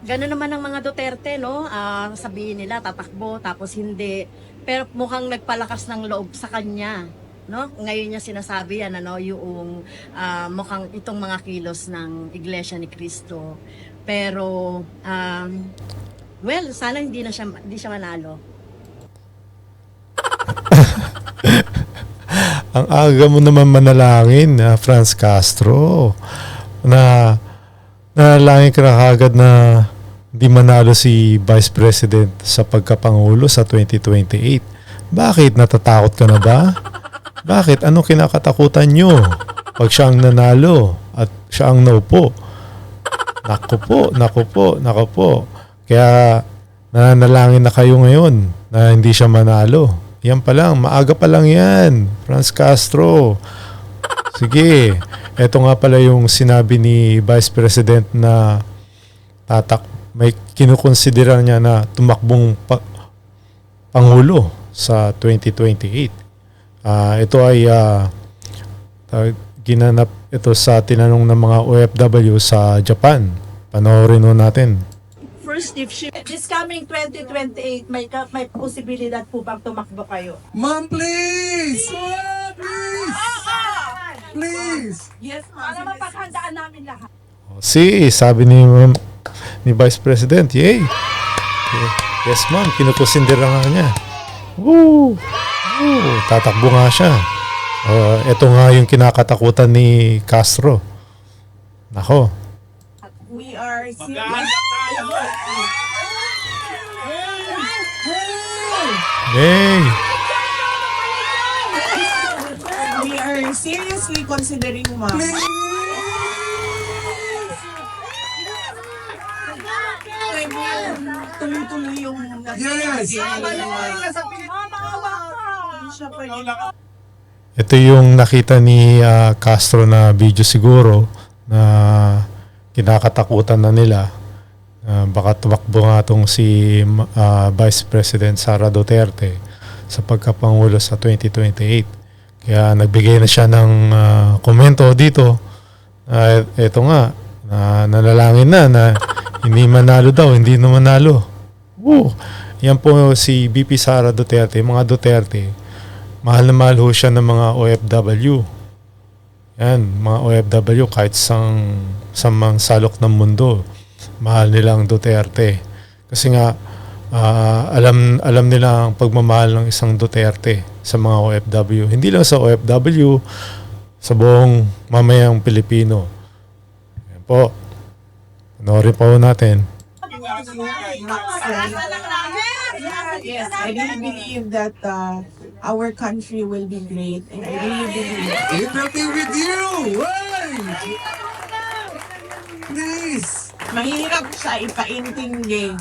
Gano'n naman ang mga Duterte, no? Sabihin nila tatakbo tapos hindi. Pero mukhang nagpalakas ng loob sa kanya, no? Ngayon niya sinasabi yan, ano, yung mukhang itong mga kilos ng Iglesia ni Cristo. Pero well, sana hindi siya manalo. Ang aga mo naman manalangin, Franz Castro, na nanalangin ka na kagad na di manalo si Vice President sa pagkapangulo sa 2028. Bakit? Natatakot ka na ba? Bakit? Anong kinakatakutan nyo pag siya ang nanalo at siya ang naupo? Naku po, naku po, naku po. Kaya nananalangin na kayo ngayon na hindi siya manalo. Yan pa lang, maaga pa lang yan, Franz Castro. Sige, eto nga pala yung sinabi ni Vice President na may kinukonsidera niya na tumakbong pangulo sa 2028. Ito ay ginanap ito sa tinanong ng mga OFW sa Japan. Panoorin mo natin. First, if this coming 2028, may posibilidad po bang tumakbo kayo? Ma'am, please! Please! Please! Yes, para mapaghandaan namin lahat. Sabi ni Vice President, yay! Yes, ma'am, kinukusindira nga niya. Woo! Tatakbo nga siya. Ito nga yung kinakatakutan ni Castro. Nako. We are Yay! we are seriously considering, ma'am. Tuloy-tuloy yung Yes! Ito yung nakita ni Castro na video siguro na kinakatakutan na nila. Baka tumakbo nga itong si Vice President Sara Duterte sa pagkapangulo sa 2028. Kaya nagbigay na siya ng komento dito. Ito nga, nalalangin na hindi manalo daw, hindi na manalo. Yan po si BP Sara Duterte, mga Duterte. Mahal na mahal ho siya ng mga OFW. Yan, mga OFW kahit sa mang salok ng mundo, mahal nila ang Duterte. Kasi nga, alam nila ang pagmamahal ng isang Duterte sa mga OFW. Hindi lang sa OFW, sa buong mamayang Pilipino. Yan po. Panoorin po natin. Yes, I really believe that our country will be great, and I really believe. It's nothing with you! Hey! Please! Mahirap siya ipaintindi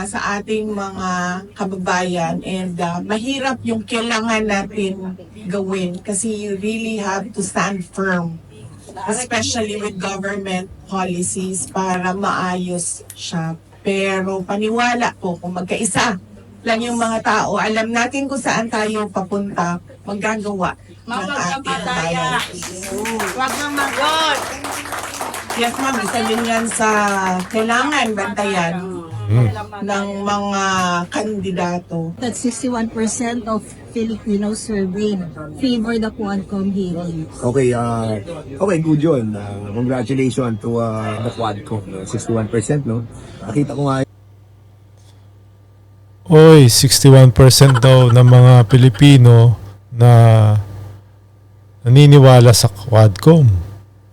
sa ating mga kababayan, and mahirap yung kailangan natin gawin kasi you really have to stand firm, especially with government policies para maayos siya. Pero paniwala po, kung magkaisa lang yung mga tao, alam natin kung saan tayo papunta, magagawa ng ating bayan. Wag nang magot. Yes, ma'am, isa din yan sa kailangan bantayan ng mga kandidato. That 61% of Filipinos surveyed favor the Quadcom hearing. Okay, okay, good yun. Congratulations to the Quadcom. 61%, no? Nakita ko nga 61% daw ng mga Pilipino na naniniwala sa Quadcom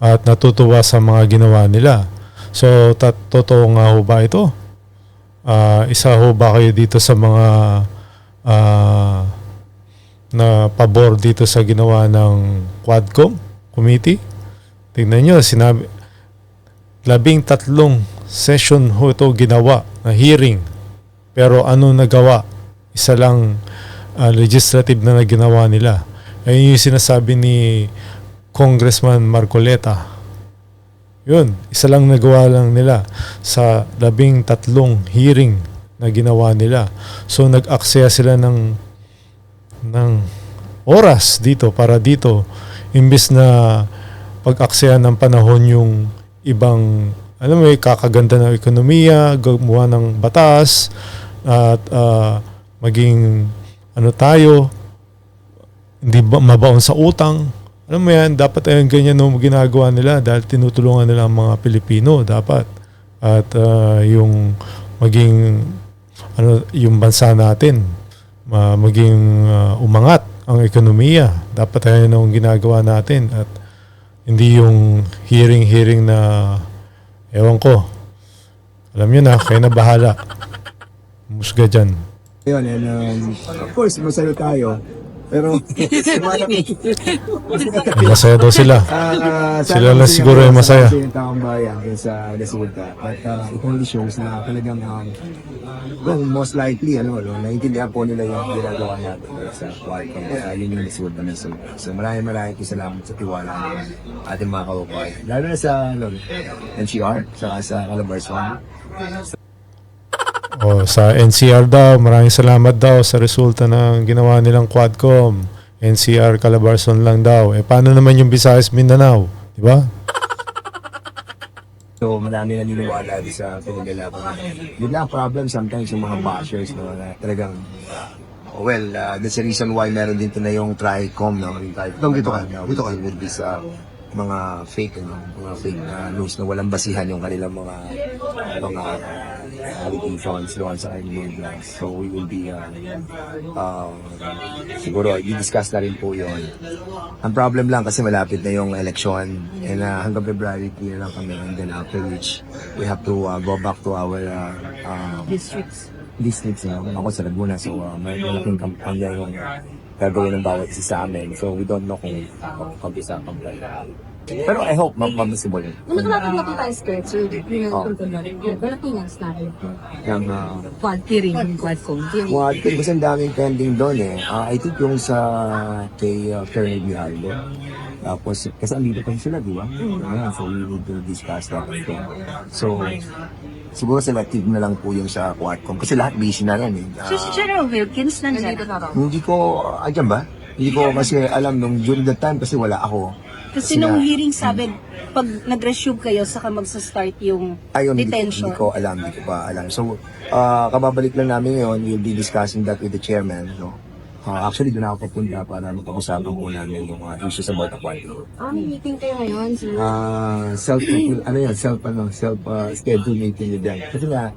at natutuwa sa mga ginawa nila. So, totoo nga ho ba ito? Isa ho ba kayo dito sa mga na pabor dito sa ginawa ng Quadcom Committee? Tingnan nyo, 13 session ho ito ginawa na hearing. Pero ano nagawa? Isa lang legislative na ginawa nila. Ayun yung sinasabi ni Congressman Marcoleta. Yun, isa lang nagawa lang nila sa 13 hearing na ginawa nila. So nag-aksaya sila ng oras dito para dito imbis na pag-aksaya ng panahon yung ibang alam mo, kakaganda ng ekonomiya, gumawa ng batas, at maging ano tayo, hindi ba mabaon sa utang. Alam mo yan, dapat ayun ganyan no, ginagawa nila dahil tinutulungan nila ang mga Pilipino dapat. At yung maging ano, yung bansa natin maging umangat ang ekonomiya. Dapat ayun ang ginagawa natin at hindi yung hearing na ewan ko. Alam nyo na, kayo na bahala. Musga dyan. Yun, and of course, masaya tayo. Pero, Masaya daw sila. Sila lang siguro yung masaya. Yung taong bayan yung sa resulta. But it only shows na talagang, well, most likely, naiintindihan po nila yung ginagawa natin sa Qualcomm. Yun yung resulta ng resulta. So maraming po salamat sa tiwala ng ating mga kababayan. Lalo na sa NCR, saka sa Calabarzon. Sa NCR daw, maraming salamat daw sa resulta ng ginawa nilang Quadcom. NCR Calabarzon lang daw. Paano naman yung Visayas Mindanao? Di ba? So, marami naniniwala sa pinagalaban. Yun lang problem sometimes yung mga bashers, na talagang, that's the reason why meron din na yung TRICOM, dito ka. With this, mga fake news na walang basihan yung kanilang mga allegations doon sa kanilang blogs. So we will be siguro i-discuss na rin po yun. Ang problem lang kasi malapit na yung election and hanggang February 3 lang kami, and then after which we have to go back to our districts na ako sa Laguna. So may malaking kampanya yung gagawin ng bawat isa sa amin. So we don't know kung kabisa kang pero I hope mabasible yun. Nung nakalapit na po tayo skirt, sir, yung Pilipinas natin. Yung Quad hearing, yung Quadcom. kasi ang daming pending doon eh. I think yung sa kay Colonel Grijalbo. Tapos, kasi andito pa sila, di ba? So we need to discuss that. So, siguro selective na lang po yung sa Quadcom. Kasi lahat busy na rin eh. Si General Wilkins nandiyan. Hindi ko, andyan ba? Hindi ko kasi alam nung during that time kasi wala ako. Kasi nung hearing sabi, pag nag-resume kayo, saka magsa-start yung detention. Hindi ko pa alam. So, kababalik lang namin ngayon, we'll be discussing that with the chairman. No? Actually, doon ako papunta para mapag-usapan po namin yung mga issues about the Quadcom. May meeting kayo ngayon, sir? Self-schedule meeting with them. Kasi nga,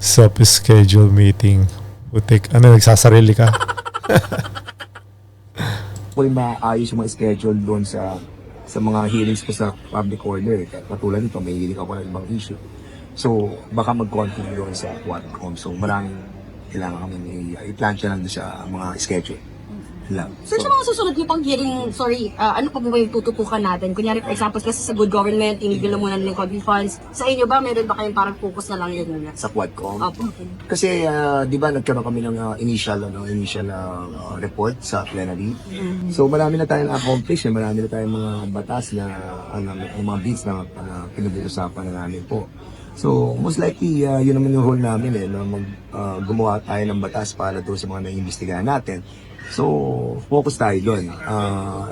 Self-schedule meeting. Putik. Nagsasarili ka? po yung maayos yung mga schedule doon sa mga hearings ko sa public order. Katulad nito, may hearing ako ng ibang issue. So, baka mag-continue doon sa Quadcom. So, maraming kailangan kami i-plancha lang doon sa mga schedule. Lang. Sir, sa mga susunod niyo pang hearing, ano pa ba yung tututukan natin? Kunyari, for example, kasi sa good government, tinigil na muna ng COVID funds. Sa inyo ba, meron ba kayong parang focus na lang yun muna? Sa Quadcom? Opo. Kasi, di ba, nagkaroon kami ng initial report sa plenary. So, marami na tayong accomplish. Marami na tayong mga batas na, mga bills na pinag-uusapan na namin po. So, most likely, yun naman yung role namin na gumawa tayo ng batas para doon sa mga naiimbestigahan natin. So, focus tayo doon.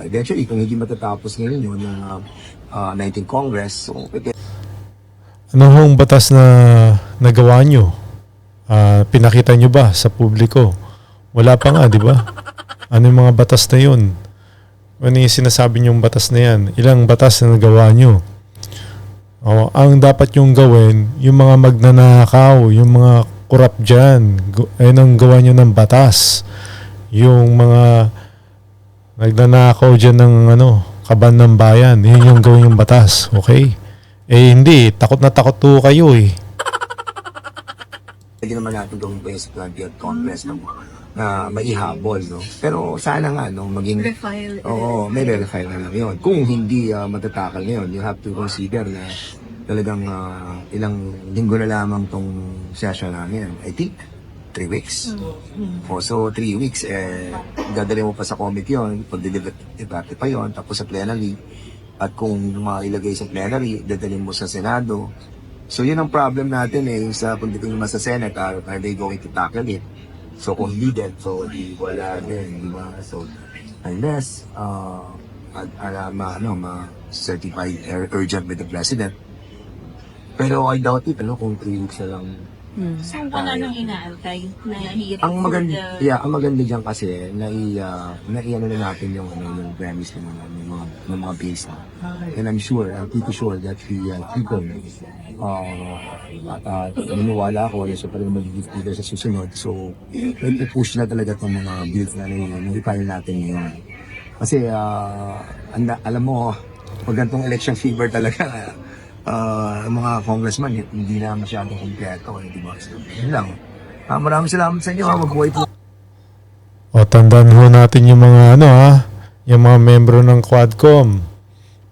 Eventually, kung hindi matatapos ngayon yun, yung 19th Congress, so, Ano hong batas na nagawa nyo? Pinakita nyo ba sa publiko? Wala pa nga, di ba? Ano yung mga batas na yun? Ano yung sinasabi nyong batas na yan? Ilang batas na nagawa nyo? Ang dapat yung gawin, yung mga magnanakaw, yung mga korap dyan, ayun ang gawa nyo ng batas. Yung mga nagnanakaw dyan ng kaban ng bayan, yun yung gawin yung batas, okay? Hindi, takot na takot to kayo eh. Hindi naman natin gawin pa yung sa 20th Congress na maihabol, no? Pero sana nga, maging... may refile na lang yun. Kung hindi matatakal ngayon, you have to consider na talagang ilang linggo na lamang tong session namin. I think 3 weeks. So 3 weeks, dadali mo pa sa committee yun, pag-debate pa yun, tapos sa plenary. At kung mailagay sa plenary, dadalhin mo sa Senado. So yun ang problem natin sa pagdating naman sa Senate, are they going to tackle it? So kung hindi din, so di wala din, di ba? So unless certified urgent with the President. Pero I doubt it, kung 3 weeks na lang. So, wala nang inaantay na hearing Ang for maganda, the... ang maganda diyan kasi naiano na natin yung premise ng mga base na. And I'm pretty sure that the people naniniwala ako na siya pa rin magiging leader sa susunod. So, push na talaga itong mga bills na nai-file natin ngayon. Kasi alam mo, pag ganitong election fever talaga, mga congressman, hindi na masyadong kompleto, di ba? So, yun lang. Maraming salamat sa inyo, mabuhay po. O, tandaan ho natin yung mga yung mga membro ng Quadcom.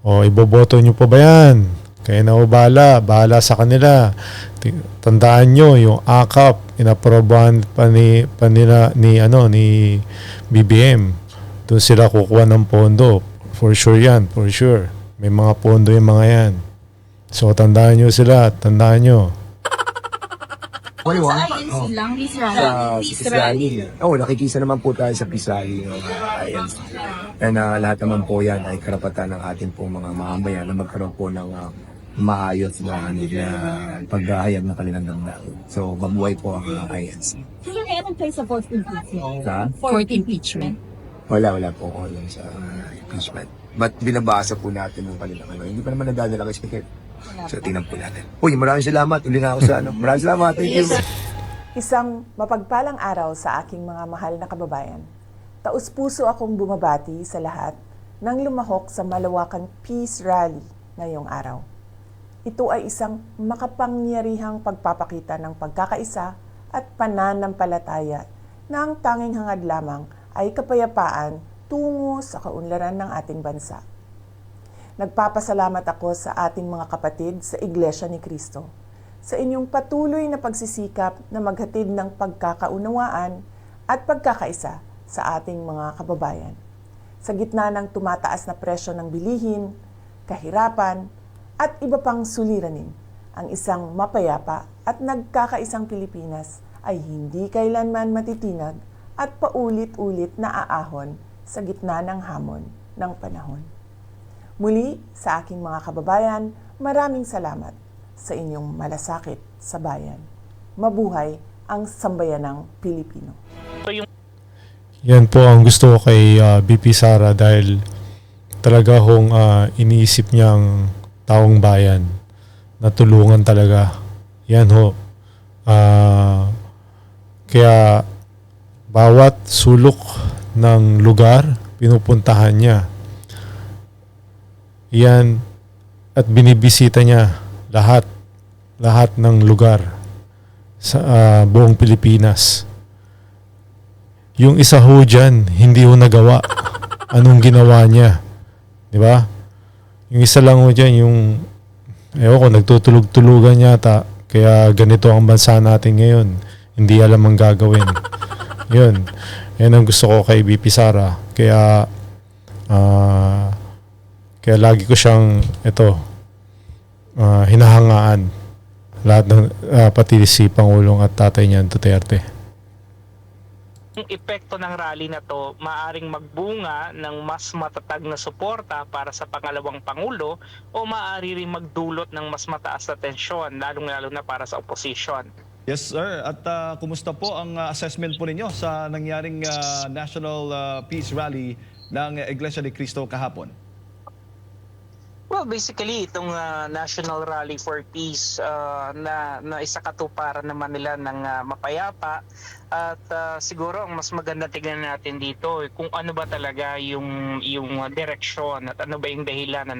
O, iboboto nyo pa ba yan? Kaya na ho bahala sa kanila. Tandaan nyo, yung AKAP, inaprobahan pa ni BBM. Doon sila kukuha ng pondo. For sure yan, for sure. May mga pondo yung mga yan. So, tandaan nyo sila, tandaan nyo. What do you want? INC lang, Peace Sa Rally. Peace Rally. Nakikisa naman po tayo sa Peace Rally ng INC. And lahat naman po yan ay karapatan ng ating pong mga mamamayan na magkaroon po ng maayos na paghahayag ng kanilang damdamin. So, mabuhay po ang INC. Sino meron kayo sa fourth impeachment? Sa? Fourth impeachment? Wala po ako lang sa impeachment. But binabasa po natin ng kanilang Hindi pa naman nadadala kay Speaker. So, tingnan po natin. Uy, maraming salamat. Uli na ako sa Maraming salamat. Thank you. Isang mapagpalang araw sa aking mga mahal na kababayan. Taus-puso akong bumabati sa lahat ng lumahok sa malawakang Peace Rally ngayong araw. Ito ay isang makapangyarihang pagpapakita ng pagkakaisa at pananampalataya na ang tanging hangad lamang ay kapayapaan tungo sa kaunlaran ng ating bansa. Nagpapasalamat ako sa ating mga kapatid sa Iglesia ni Cristo sa inyong patuloy na pagsisikap na maghatid ng pagkakaunawaan at pagkakaisa sa ating mga kababayan. Sa gitna ng tumataas na presyo ng bilihin, kahirapan, at iba pang suliranin, ang isang mapayapa at nagkakaisang Pilipinas ay hindi kailanman matitinag at paulit-ulit na aahon sa gitna ng hamon ng panahon. Muli, sa aking mga kababayan, maraming salamat sa inyong malasakit sa bayan. Mabuhay ang sambayanang Pilipino. Yan po ang gusto ko kay BP Sara dahil talaga hong iniisip niyang taong bayan na tulungan talaga. Yan ho. Kaya bawat sulok ng lugar pinupuntahan niya. Yan at binibisita niya lahat ng lugar sa buong Pilipinas. Yung isa ho dyan, hindi ho nagawa. Anong ginawa niya? Di ba? Yung isa lang ho dyan, nagtutulog-tulugan yata. Kaya ganito ang bansa natin ngayon. Hindi alam ang gagawin. Yun. Yan ang gusto ko kay BP Sara. Kaya lagi ko siyang hinahangaan lahat ng pati si Pangulong at tatay niya Duterte. Yung epekto ng rally na to maaring magbunga ng mas matatag na suporta para sa pangalawang Pangulo o maaari rin magdulot ng mas mataas na tensyon lalong-lalo na para sa opposition. Yes, sir. At kumusta po ang assessment po ninyo sa nangyaring National Peace Rally ng Iglesia ni Cristo kahapon? Well, basically, itong National Rally for Peace na isakatuparan naman nila ng mapayapa at siguro ang mas maganda tignan natin dito kung ano ba talaga yung direksyon at ano ba yung dahilan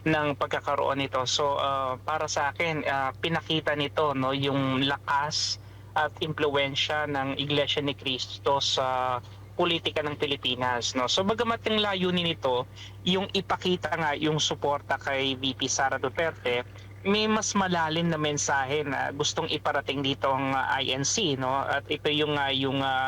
ng pagkakaroon nito. So para sa akin, pinakita nito yung lakas at impluwensya ng Iglesia ni Cristo sa politika ng Pilipinas. So bagamat yung layunin nito, yung ipakita nga yung suporta kay VP Sara Duterte, may mas malalim na mensahe na gustong iparating dito ang INC. At ito yung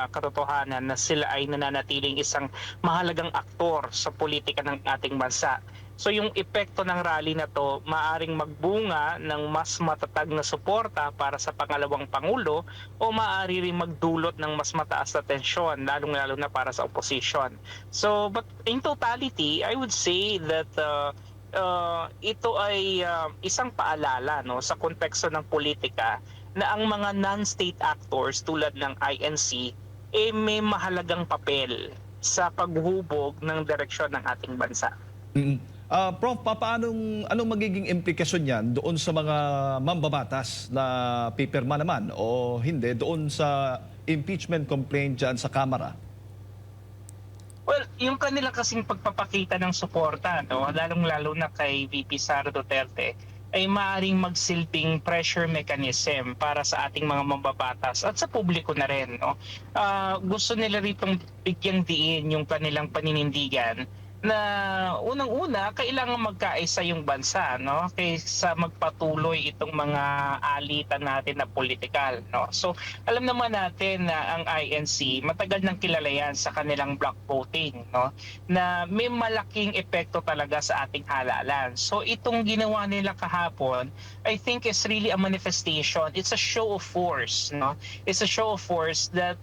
katotohanan na sila ay nananatiling isang mahalagang aktor sa politika ng ating bansa. So yung epekto ng rally na to maaring magbunga ng mas matatag na suporta para sa pangalawang Pangulo o maaari rin magdulot ng mas mataas na tensyon lalong-lalo na para sa opposition. So but in totality, I would say that ito ay isang paalala, no, sa konteksto ng politika na ang mga non-state actors tulad ng INC may mahalagang papel sa paghubog ng direksyon ng ating bansa. Prof, anong magiging implikasyon yan doon sa mga mambabatas na pipirma naman o hindi doon sa impeachment complaint dyan sa Kamara? Well, yung kanila kasing pagpapakita ng suporta, no, lalong-lalo na kay VP Sara Duterte, ay maaaring magsilbing pressure mechanism para sa ating mga mambabatas at sa publiko na rin. No? Gusto nila ritong bigyang diin yung kanilang paninindigan na unang-una kailangan magkaisa yung bansa, no, kaysa magpatuloy itong mga alitan natin na politikal, no. So alam naman natin na ang INC matagal nang kilala yan sa kanilang block voting, no, na may malaking epekto talaga sa ating halalan. So itong ginawa nila kahapon, I think is really a manifestation. It's a show of force, no. It's a show of force that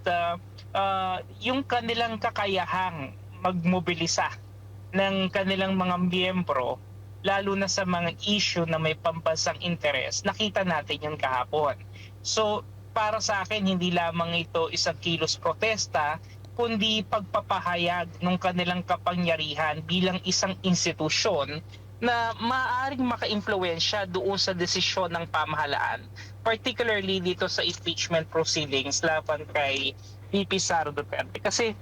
yung kanilang kakayahang magmobilisa ng kanilang mga miyembro, lalo na sa mga issue na may pambansang interes, nakita natin yun kahapon. So, para sa akin, hindi lamang ito isang kilos protesta, kundi pagpapahayag ng kanilang kapangyarihan bilang isang institusyon na maaaring maka-impluwensya doon sa desisyon ng pamahalaan, particularly dito sa impeachment proceedings laban kay VP Sara Duterte. Kasi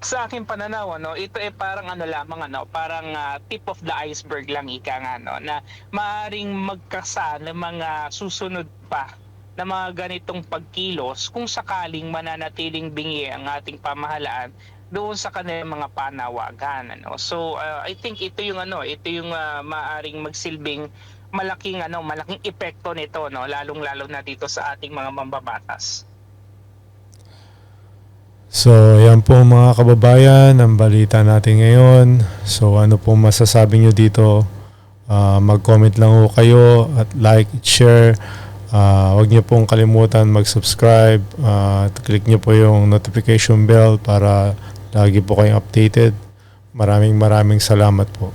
sa aking pananaw, ito ay parang parang tip of the iceberg lang ika nga, na maaring magkasa ng mga susunod pa na mga ganitong pagkilos kung sakaling mananatiling bingi ang ating pamahalaan doon sa kanilang mga panawagan. So I think ito yung maaring magsilbing malaking epekto nito, lalong-lalo na dito sa ating mga mambabatas. So, yan po mga kababayan, ang balita natin ngayon. So, ano po masasabi nyo dito? Mag-comment lang po kayo at like, share. Huwag nyo pong kalimutan mag-subscribe. Click nyo po yung notification bell para lagi po kayong updated. Maraming salamat po.